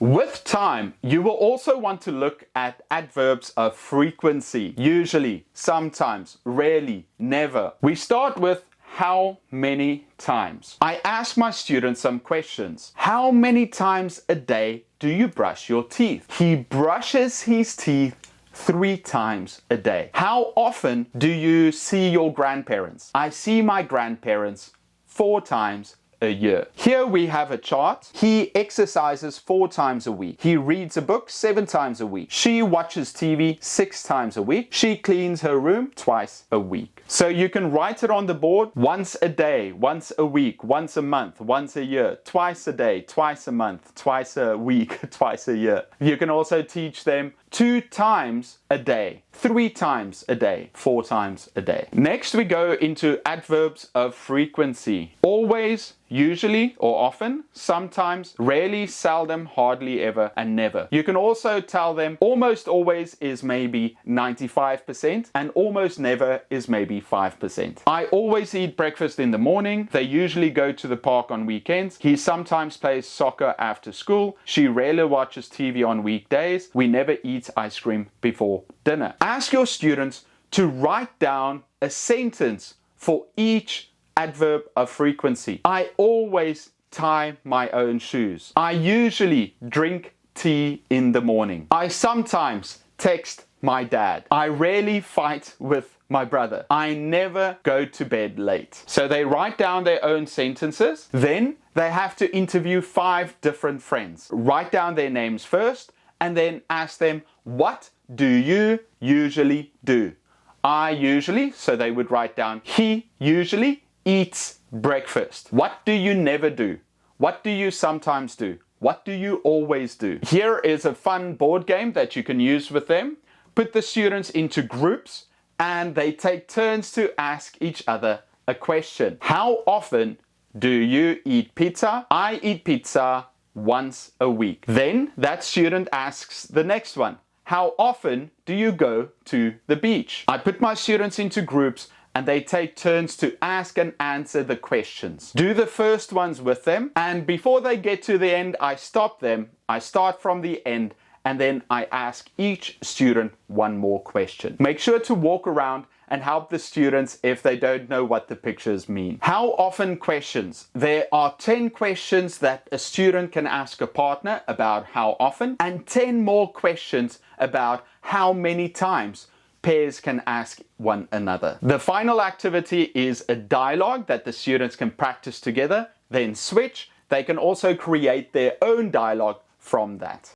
With time, you will also want to look at adverbs of frequency. Usually, sometimes, rarely, never. We start with how many times. I ask my students some questions. How many times a day do you brush your teeth? He brushes his teeth 3 times a day. How often do you see your grandparents? I see my grandparents 4 times a year. Here we have a chart. He exercises 4 times a week. He reads a book 7 times a week. She watches TV 6 times a week. She cleans her room twice a week. So you can write it on the board once a day, once a week, once a month, once a year, twice a day, twice a month, twice a week, twice a year. You can also teach them 2 times a day, 3 times a day, 4 times a day. Next we go into adverbs of frequency. Always, usually or often, sometimes, rarely, seldom, hardly ever, and never. You can also tell them almost always is maybe 95% and almost never is maybe 5%. I always eat breakfast in the morning. They usually go to the park on weekends. He sometimes plays soccer after school. She rarely watches TV on weekdays. We never eat ice cream before dinner. Ask your students to write down a sentence for each adverb of frequency. I always tie my own shoes. I usually drink tea in the morning. I sometimes text my dad. I rarely fight with my brother. I never go to bed late. So they write down their own sentences. Then they have to interview 5 different friends. Write down their names first and then ask them, what do you usually do? I usually, so they would write down, he usually eats breakfast. What do you never do? What do you sometimes do? What do you always do? Here is a fun board game that you can use with them. Put the students into groups and they take turns to ask each other a question. How often do you eat pizza? I eat pizza once a week. Then that student asks the next one. How often do you go to the beach? I put my students into groups and they take turns to ask and answer the questions. Do the first ones with them, and before they get to the end, I stop them. I start from the end and then I ask each student one more question. Make sure to walk around and help the students if they don't know what the pictures mean. How often questions? There are 10 questions that a student can ask a partner about how often, and 10 more questions about how many times pairs can ask one another. The final activity is a dialogue that the students can practice together, then switch. They can also create their own dialogue from that.